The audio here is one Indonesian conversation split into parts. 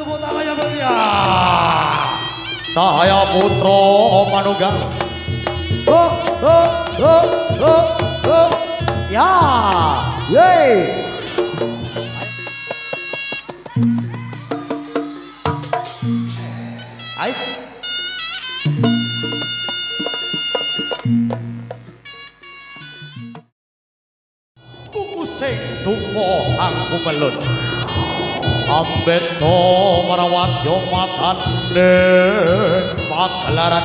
tepuk tangan yang meriah. Cahaya Putra Manunggal. Ya, yeay. Ais. Kuku sing tumo aku belun. Ambeto merawat yo matane pagelaran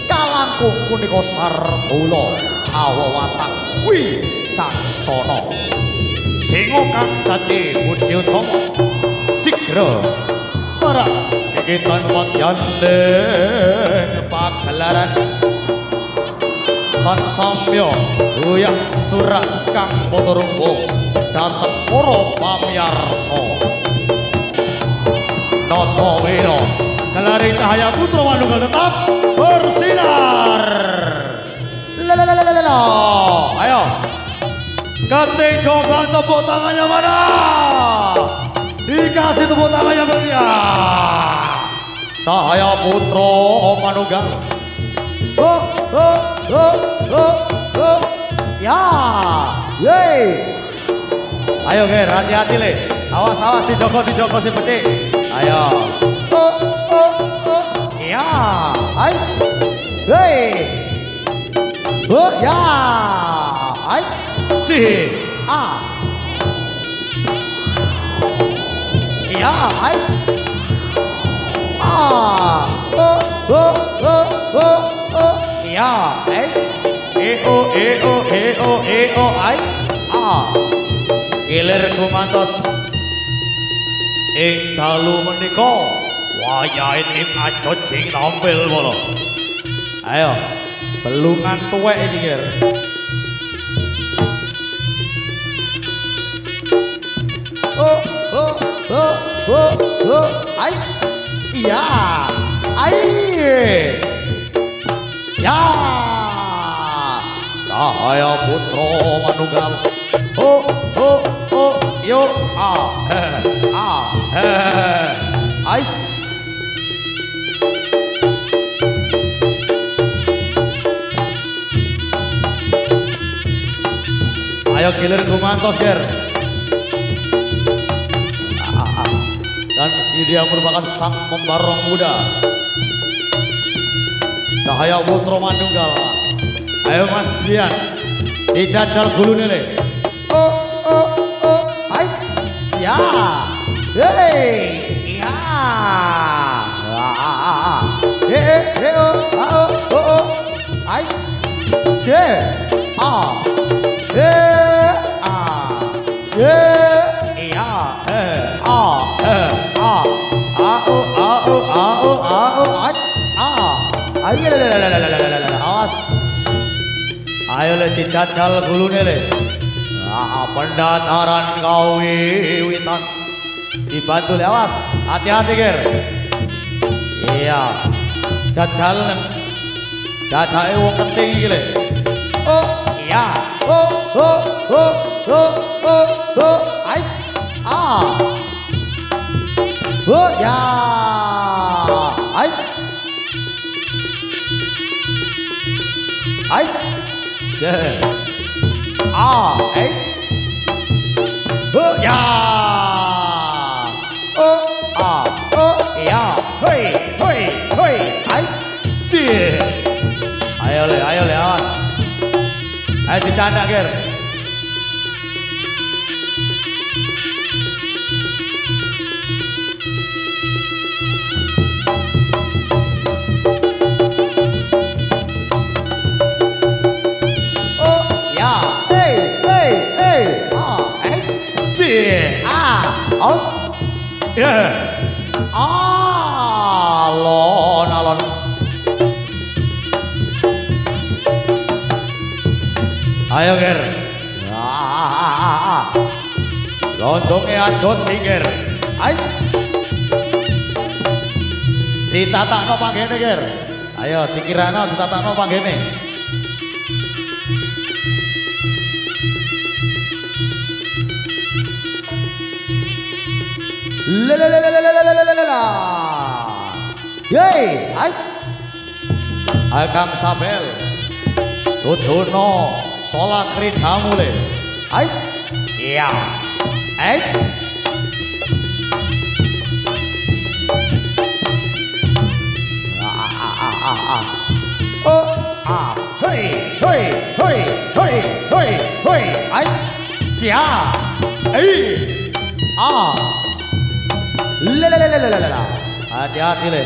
kalangkung punika sartula awawatak wicaksana singo kang dadi budi utama sigra para kegiatan patyane pagelaran tan samya uyah surat kang potorumbo dateng para pamirsa Nata Wira gelare Cahaya Putra Manunggal tetap bersinar. Ayo ganti coba tepuk tangannya mana? Dikasih tepuk tangannya meriah. Cahaya Putra Manunggal. Ya, yeay. Ayo Ger, hati-hati le. Awas-awas dijogo si pecik. Ayo. Ya, ais. Hei. Ya, ais. Ci. Ya, ais. Ya, ais. Ais. Gilir kumantos ing dalu menika wayahe tim Ajo Jing tampil polo. Ayo belungan tuwek iki Gir. Ais. Iya. Ai. Ya. Cahaya Putra Manunggal. Yo, ais. Ayo gilir kumantos Ger. Dan ini dia merupakan sang pembarong muda Cahaya Putra Manunggal. Ayo Mas Dian dijajal gulune le. Ais. Ya. Hey. Ya. Ais. C. Awas. Ayo le dijajal gulune le. Pendataran kau wiwitan dibantu le, awas. Hati-hati Ger. Iya. Jajal dadake wong penting iki le. Iya. Ais. Ya. Ais. Ais. Ya. Ya. Hoi. Ais. Ayo le, awas. Ayo dicanda Ger. Aus. Ya. Alon. Ayo Ger. Lontongnya Ajo Jing Ger. Ais. Ditatakno panggene Ger. Ayo dikirano ditatakno panggene. Yeay, Kang Sabel, tutuno sola kridamu le, iya, hati-hati le.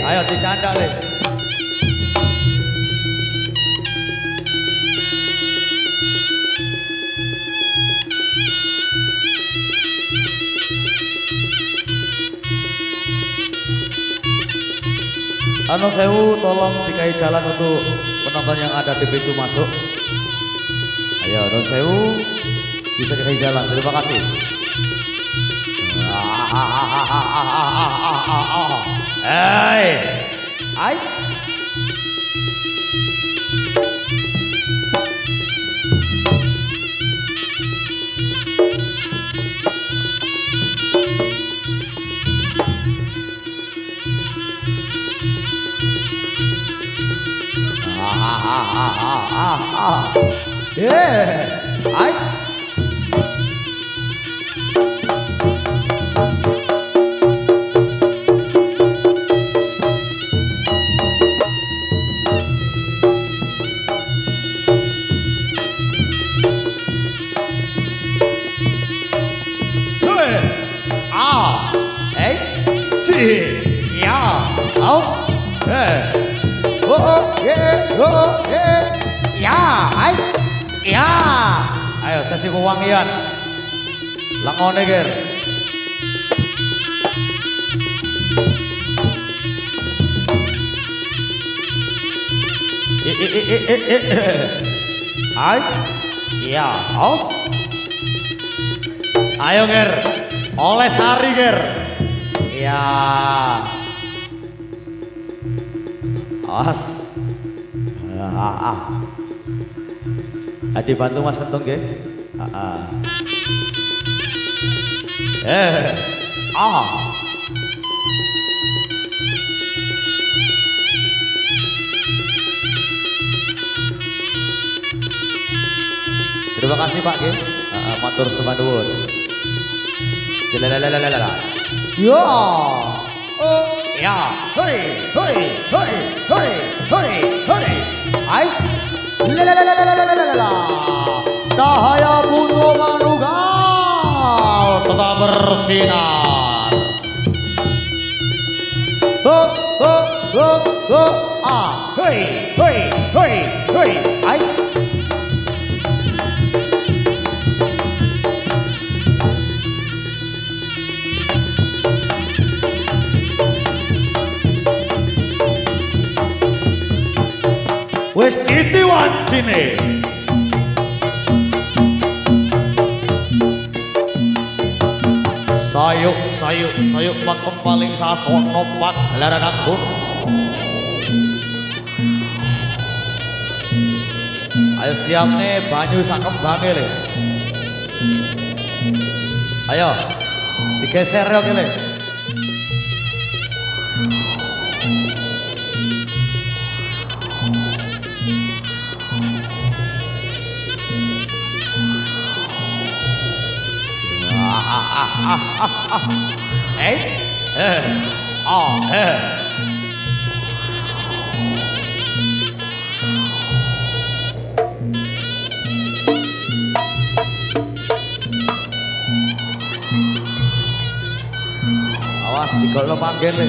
Ayo dicanda le. Anu sewu, tolong dikai jalan untuk penonton yang ada di pintu masuk. Ayo, anu sewu, bisa dikai jalan. Terima kasih. Hey, ice. Yeah, ice. Ayo sesi pewangian langone ger. Iya, aus. Ayo ger, oleh sari ger. Iya. As. Adi bantu Mas Kentung nggih. Terima kasih Pak nggih. Matur sembah nuwun. Jelalalalala. Yo. Ya. Hei, hei, hei, hei, hei, hei. Ais. Lalalalalalala. Cahaya putra manunggal tetap bersinar. Hei, hei, hei, hei. Ais. Wes titi wancine. Sayuk makem paling sasono pak gelaran aku. Ayo siap nih banyu sak kembange le. Ayo digeser yo kene. Awas digolno panggil le.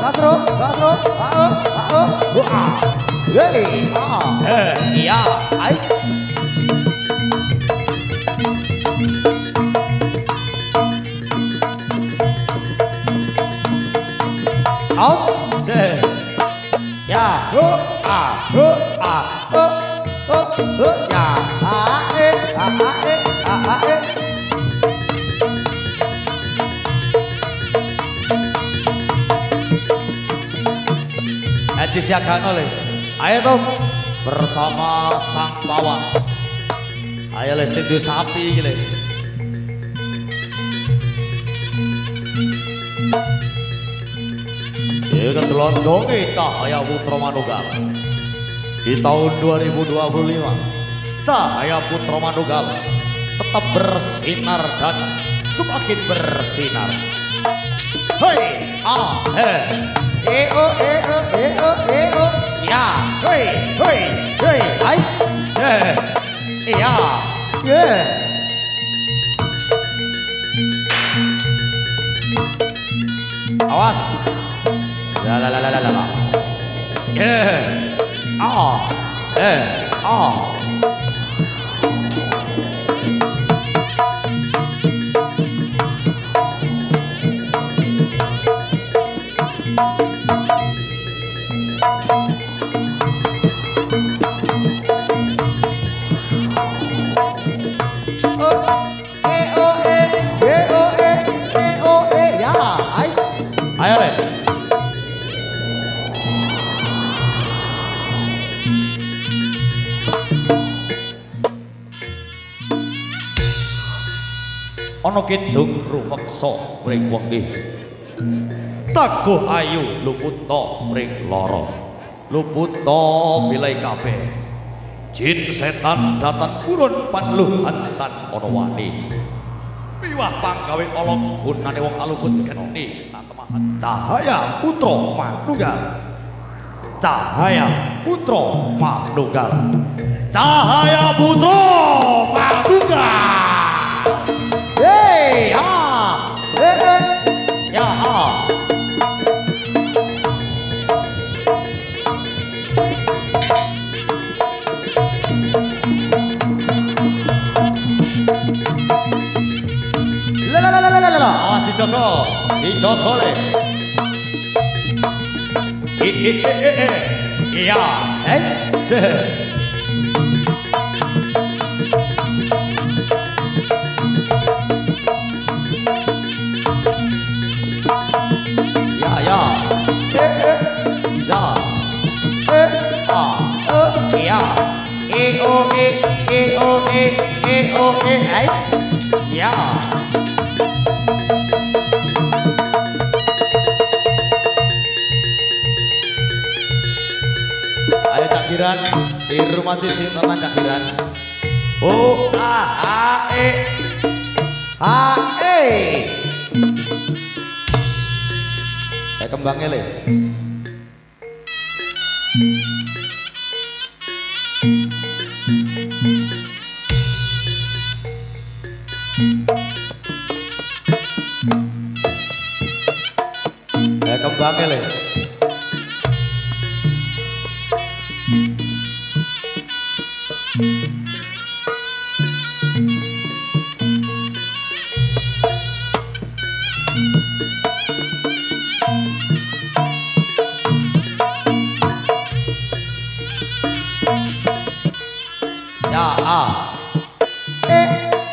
kasro, kasro, iya, ais. Out, ya, ya, disiapkan oleh ayo Tom bersama sang pawang ayo le sindu sapi gile ya kan telondongi Cahaya Putra Manunggal di tahun 2025 Cahaya Putra Manunggal tetap bersinar dan semakin bersinar. Hei ya, hei, ais, iya, awas, la, ayo le. Ana kidung rumeksa mring wengi. Taguh ayu luputa mring lara. Luputa milai kabeh. Jin setan datang kurun panluhan tan ana wani. Miwah panggawe olong gunane wong kaluput geni atemahan Cahaya Putra Manunggal. Cahaya Putra Manunggal. Cahaya Putra Manunggal. Hei, ya, awas dijogo le. Iya, ya, bisa, iya, ya. Ayo takbiran, dihormati teman takbiran. Oh, kembangnya le. Kembangnya le.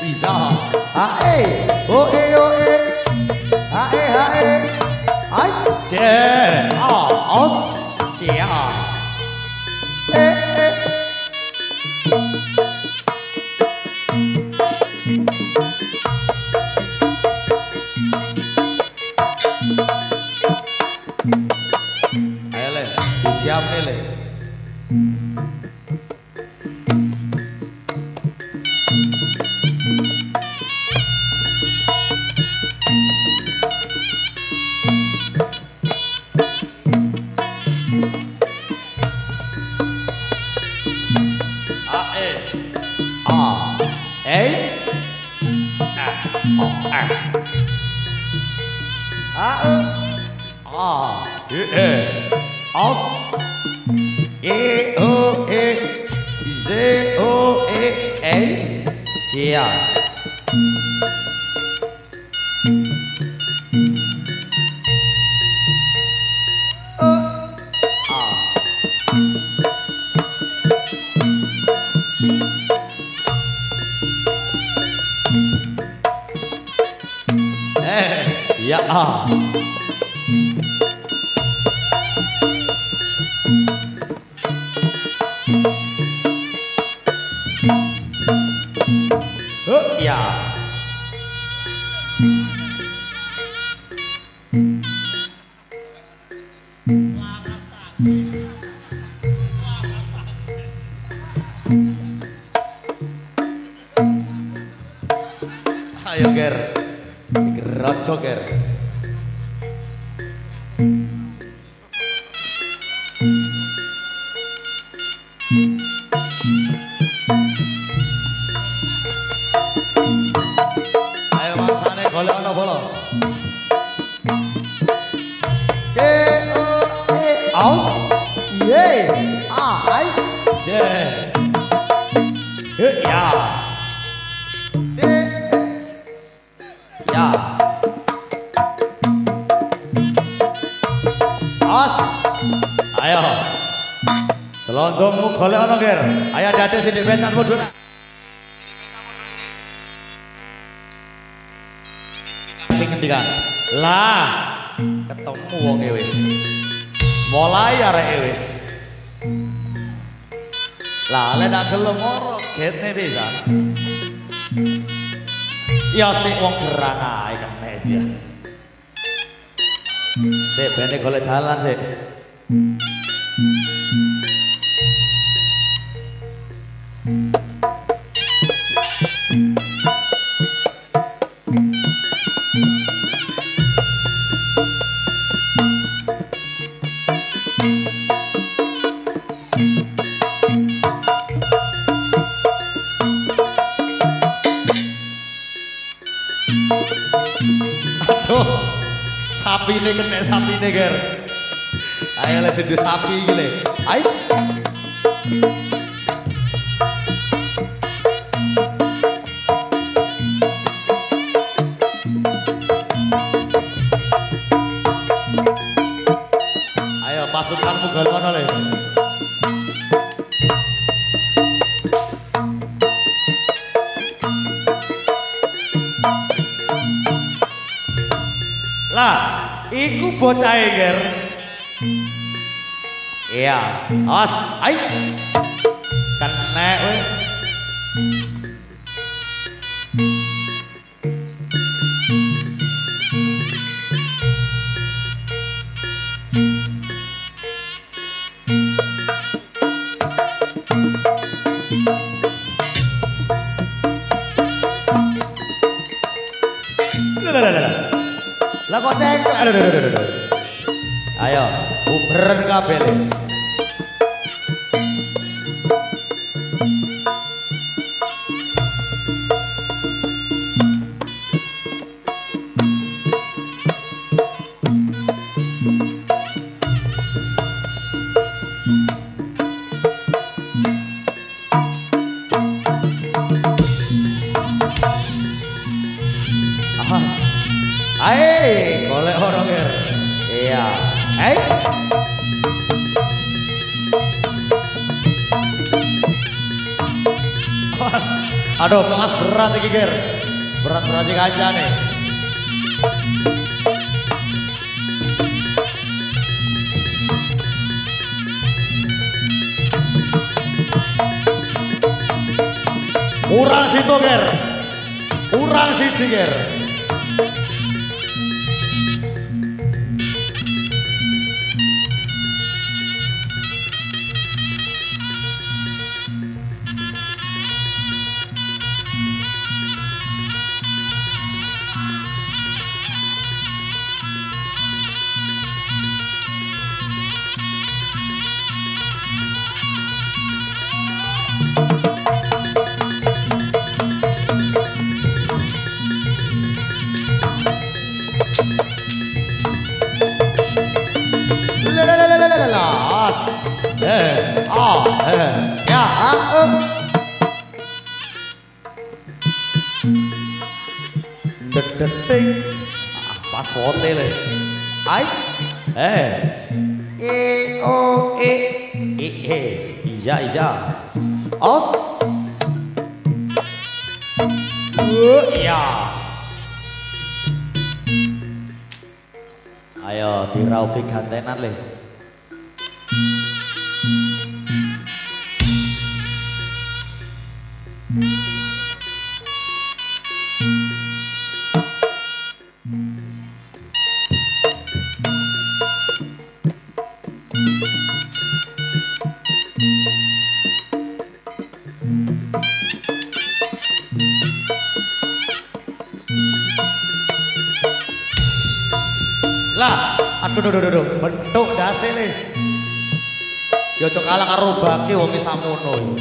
Isa, ayo le, siap le. A E Os E O E Z O E S Cia ya A ya ayo ger gerak ger ayo mangsane golek ana bola aus ye ais je ya ya as ayo telondongmu golek ana ger ayo dadi sini pentakmu dulu sing ngendikan lah ketemu wong e wis mulai areke wis lah lek nak gelem ora getne bisa ya sik wong gerang ae kenes ya sik bene golek dalan sik aduh sapine kena sapine ger ayo le sing sapi iki le ais ayo pasukanmu galkono le lah iku bocah ger iya os ais kena wis lah kok cengkok ayo uberen kabeh le ae golek ora ger iya aduh kelas berat iki ger berat-berat iki kancane kurang situ ger kurang siji ger Ya, dedeting. Pas wote le. Ai. Iya. Os. Ya. Ayo diraupi gantenan le. Lah, aduh, bentuk dase nih. Ya aja kalah karo bake wong samono.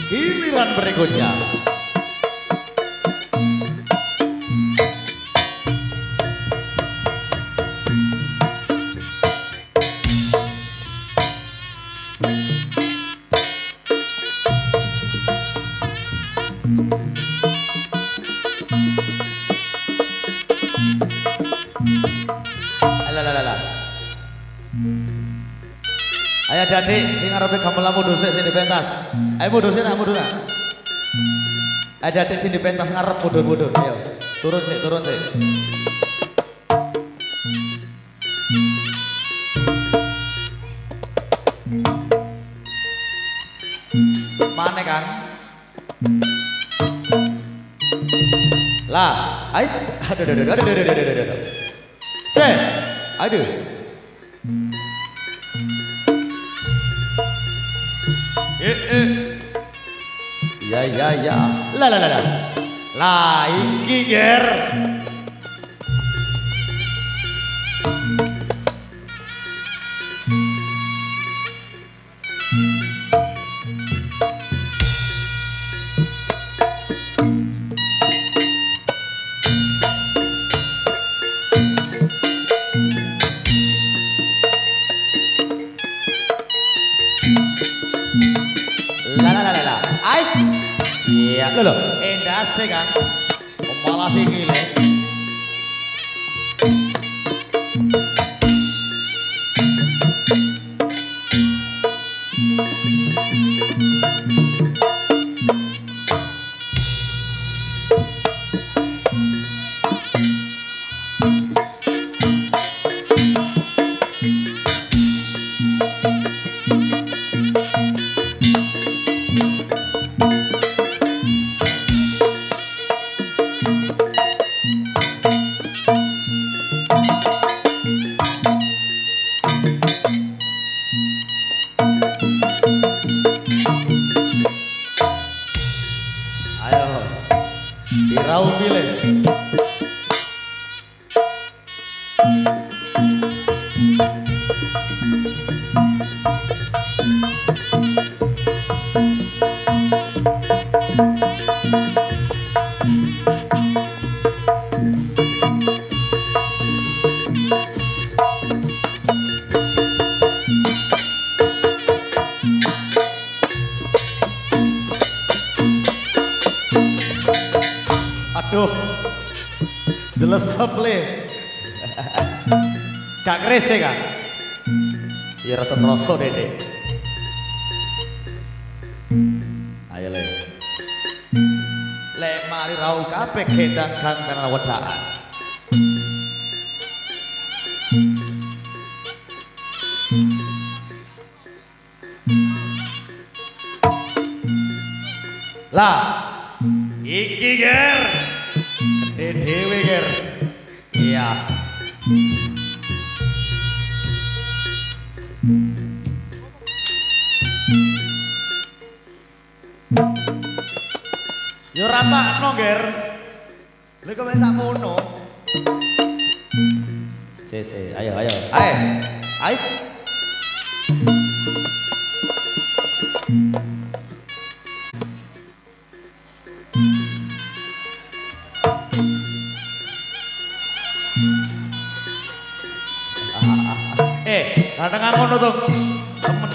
Giliran berikutnya. Ayo adik sing ngarepe gamelan mundur sik sing dipentas. Ayo mundur sik nak mundur nak. Ayo adik sing dipentas ngarep mundur. Ayo. Turun sik. Mana Kang? Lah, ayo. Aduh. Cek. Aduh. Ya. Lah iki ger. Ais. Iya, lho, endase kan. Malah sing ngile. Dirau pilih. Aduh, delesep le. Gak krese kan? Ya rata kroso dede. Ayo le. Le mari rau kabeh gendang gantenan wedaan. Lah, iki ger. Gede dhewe ger. Iya. Yo ratakno ger. Lha kok wis sakmono. Se, ayo. Ais. kadang ngono tuh temen.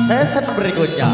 Season berikutnya.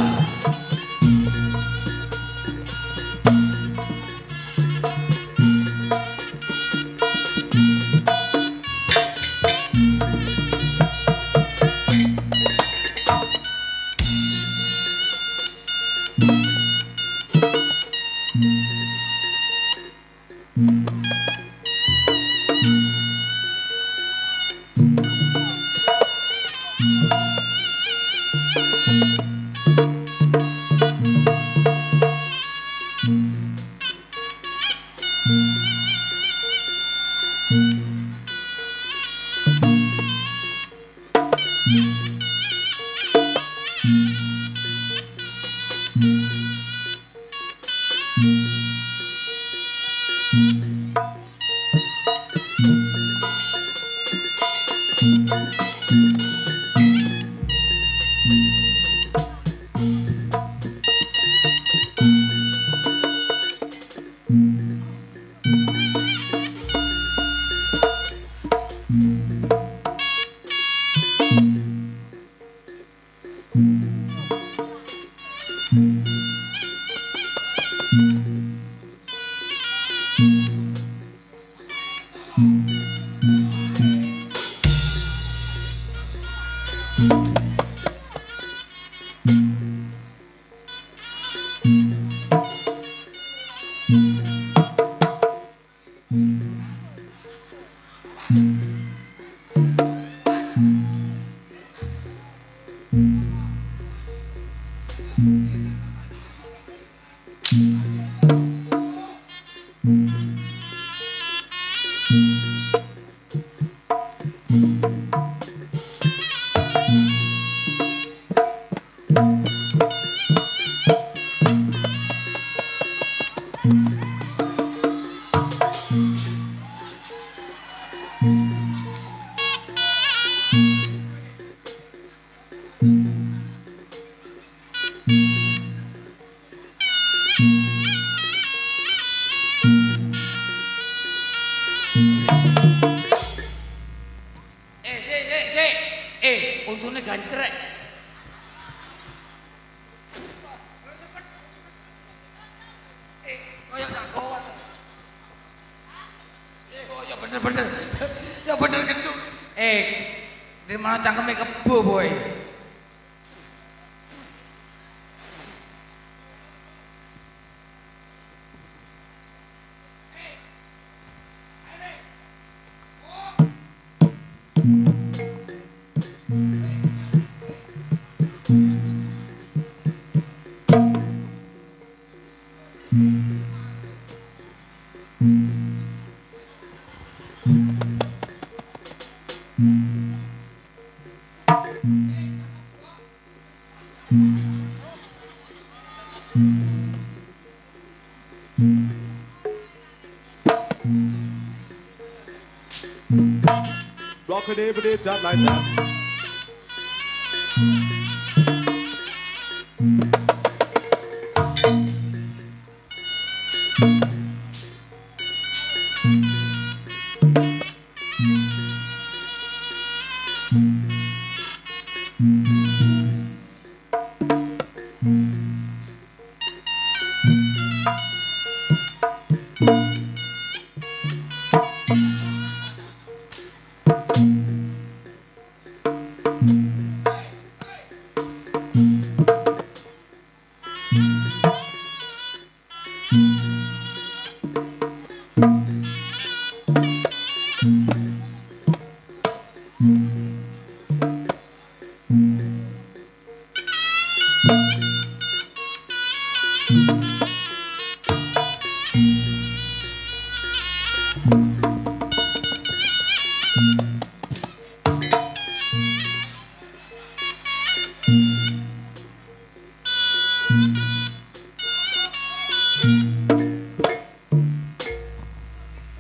Untune gancrek. Koyo tak kawan. Ya bener-bener. Ya bener gendut. Di mana cangkeme kebo, boy. Rock it, just like that.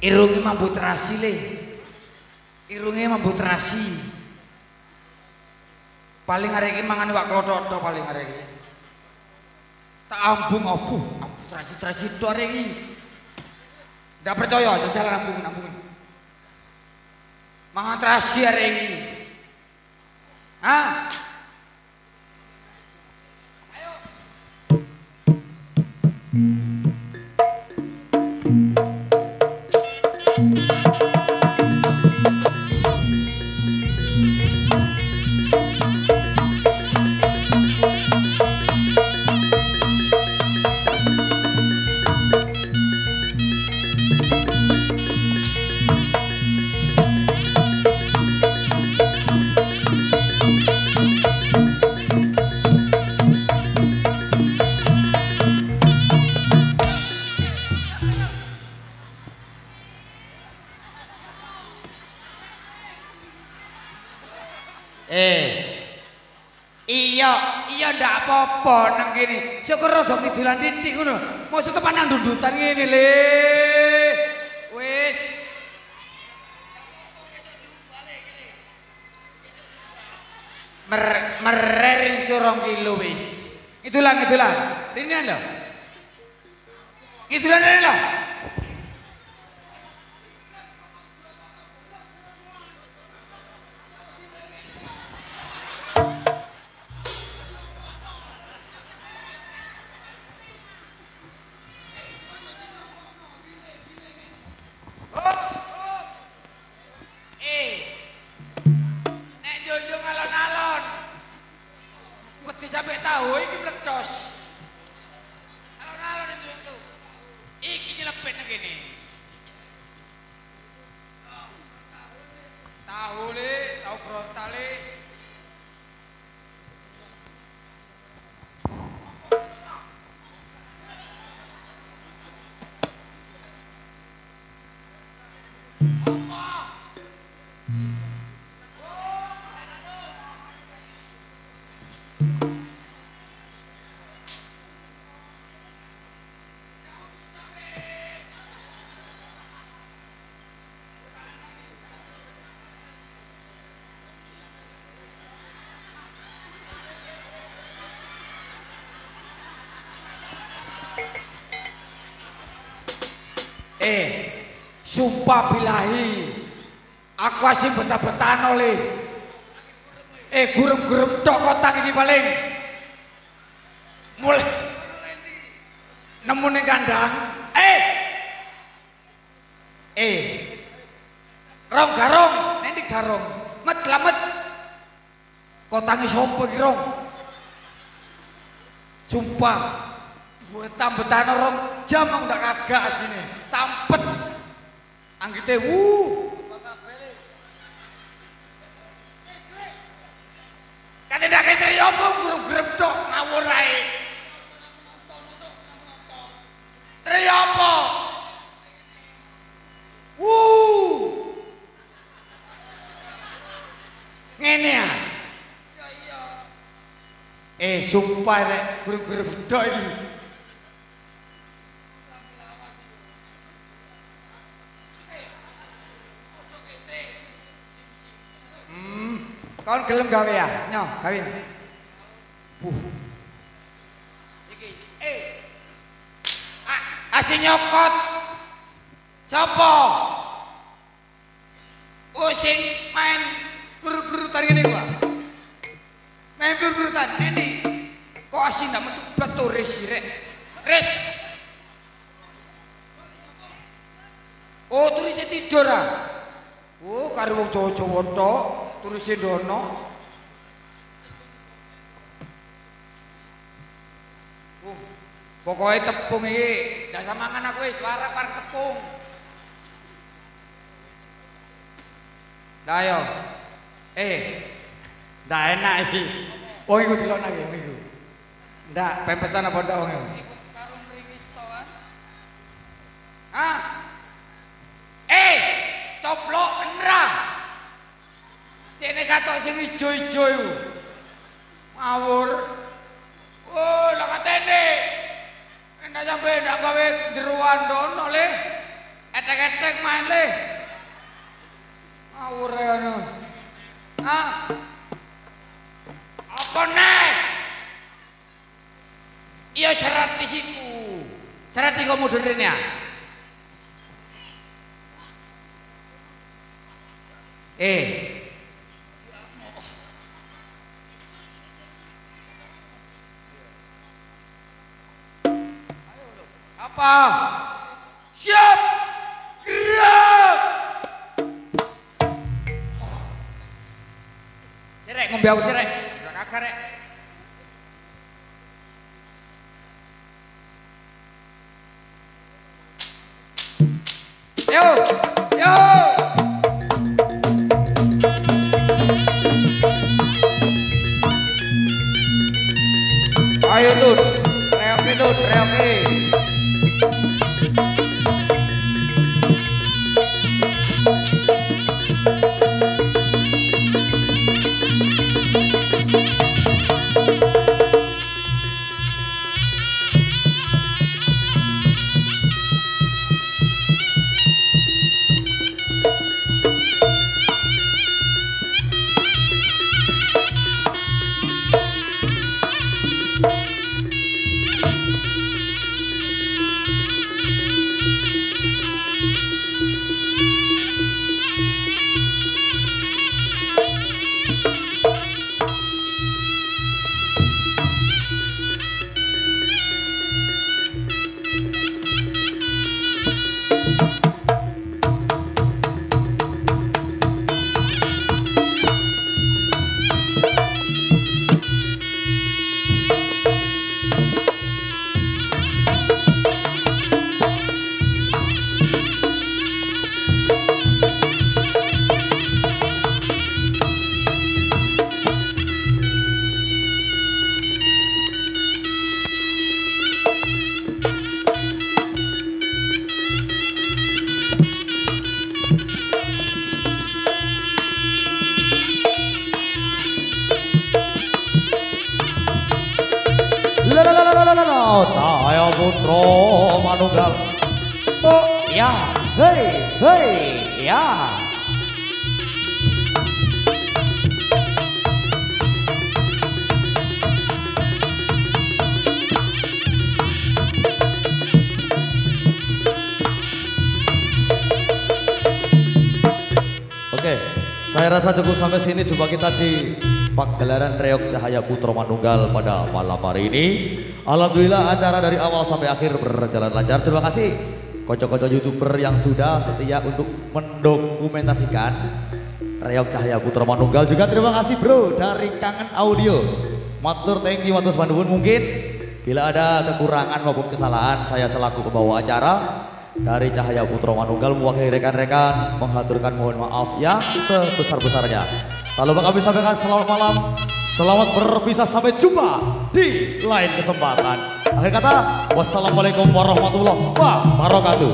Irunge mambut rasi le. Irunge mambut rasi. Paling arek iki mangan wak klothok paling arek iki. Tak ambung opo. Stresi tok arek iki. Ndak percaya jajal nambung. Mangan terasi arek iki. Hah? Iya ndak apa-apa nang kene. Syukur rada kidulan titik ngono. Maksud tepan dundutan ngene le. Wis. Mererin surong kilo wis. Itulan. Rinian lho. Itulan lho. Sampai tahu ini meledos. Alon-alon itu. Iki nyelepet nang kene. Tahu frontal le. Sumpah bilahi aku asing betah-betah oleh gurem-gurem tok kotak ini paling mulai nemu ning kandang garong nanti garong met lamet kotangi sopo iki rong sumpah betah-betah rong jam ndak kagak sini tampet anggite kan ndak kesri opo gurem-gurem tok ngawur ae tri opo ngene ya iya sumpah rek gurem-gurem tok iki kon gelem gawe ya? Nyo, kawin. Iki, asih nyokot. Sopo? Sing main buru-burutan ngene gua. Main buru-burutan ini. Kok asih ndak metu betul rek. Res. Turise tidur ah. Karo wong Jawa-Jawa tok. Turise dono. Pokoknya tepung iki, ndak samangan aku wis warap tepung. Lah yo. Ndak enak iki. Wong iku delok nang iku. Ndak pepesan apa ndak wong iku? Karo mringis to kan. Coplok enrah. Cene katok sing ijo-ijo iku. Ngawur. Lah katene. Ndak sampe ndak gawe jeruan dono le. Etek-etek main le. Ngawur ya ngono. Apa nek? Iya syarat di situ. Seret iki mundurin ya. Apa? Siap. Gerak. Sirek ngombe aku sirek. Ora kagak rek. Yo. Yo. Ayo tuh, reoke tuh, reoke. Cahaya Putra Manunggal. Oh ya, hei, hei, ya. Oke, saya rasa cukup sampai sini jumpa kita di pagelaran Reog Cahaya Putra Manunggal pada malam hari ini. Alhamdulillah acara dari awal sampai akhir berjalan lancar. Terima kasih kocok-kocok YouTuber yang sudah setia untuk mendokumentasikan Reog Cahaya Putra Manunggal. Juga terima kasih bro dari Kangen Audio. Matur thank you matur semanduun. Mungkin bila ada kekurangan maupun kesalahan, saya selaku pembawa acara dari Cahaya Putra Manunggal mewakili rekan-rekan menghaturkan mohon maaf yang sebesar-besarnya. Tak lupa kami sampaikan selamat malam, selamat berpisah sampai jumpa di lain kesempatan. Akhir kata, wassalamualaikum warahmatullahi wabarakatuh.